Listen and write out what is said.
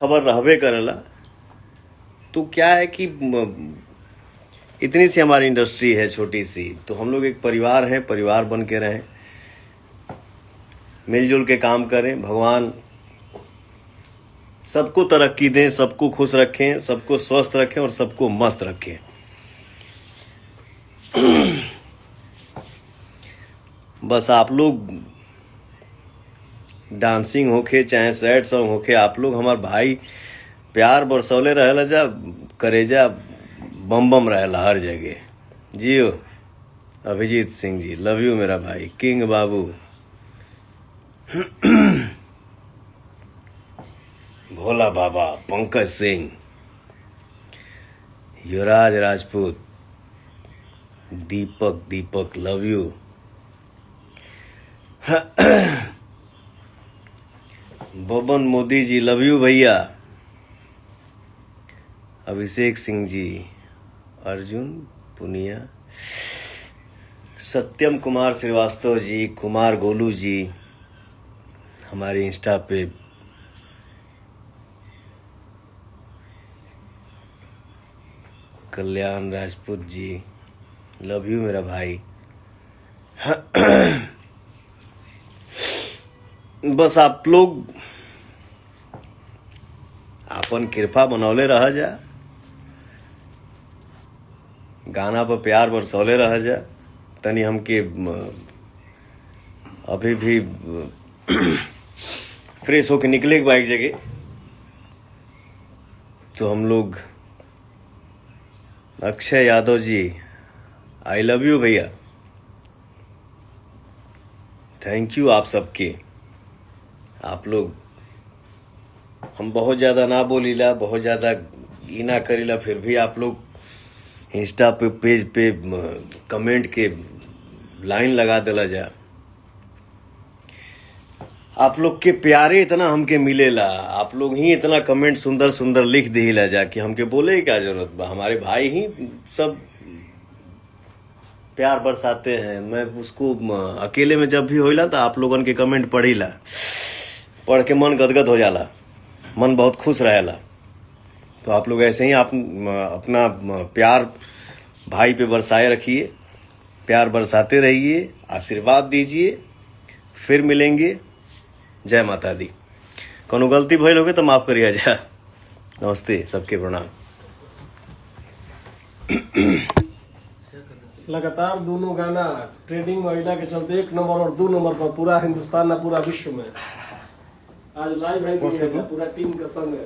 खबर रहबे करेला। तो क्या है कि इतनी सी हमारी इंडस्ट्री है छोटी सी, तो हम लोग एक परिवार है, परिवार बन के रहें, मिलजुल के काम करें। भगवान सबको तरक्की दें, सबको खुश रखें, सबको स्वस्थ रखें और सबको मस्त रखें। बस आप लोग डांसिंग होके चाहे सैड सॉन्ग होके, आप लोग हमार भाई प्यार बरसौले रहेला जा, करेजा बम बम रहेला हर जगह। जियो अभिजीत सिंह जी, लव यू मेरा भाई किंग बाबू। भोला बाबा, पंकज सिंह, युवराज राजपूत, दीपक love you. Baban Modi ji love you भैया। अभिषेक सिंह जी, अर्जुन पुनिया, सत्यम कुमार श्रीवास्तव जी, कुमार गोलू जी, हमारे Insta Pay Kalyan Rajput ji, love you मेरा भाई। बस आप लोग अपन कृपा बनौले रह जा, गाना पर प्यार बरसौले रह जा। तनी हमके अभी भी फ्रेश होके निकले के बाइक जगह, तो हम लोग Akshay Yadav ji, I love you भैया, थैंक यू आप सबके। आप लोग, हम बहुत ज़्यादा ना बोलीला, बहुत ज़्यादा ई ना करीला, फिर भी आप लोग इंस्टा पे पेज पे कमेंट के लाइन लगा देला जा। आप लोग के प्यारे इतना हमके मिलेला, आप लोग ही इतना कमेंट सुंदर सुंदर लिख दिला जा कि हमके बोले की क्या जरूरत बा। हमारे भाई ही सब प्यार बरसाते हैं। मैं उसको अकेले में जब भी होइला तो आप लोगन के कमेंट पढ़ीला, पढ़ के मन गदगद हो जाला, मन बहुत खुश रहेला। तो आप लोग ऐसे ही आप अपना प्यार भाई पे बरसाए रखिए, प्यार बरसाते रहिए, आशीर्वाद दीजिए। फिर मिलेंगे। जय माता दी। कोनो गलती भइल होगे तो माफ करिए जा। नमस्ते, सबके प्रणाम। लगातार दोनों गाना ट्रेंडिंग महिला के चलते 1 नंबर और 2 नंबर पर पूरा हिंदुस्तान ना पूरा विश्व में। आज लाइव है पूरा टीम का संग है।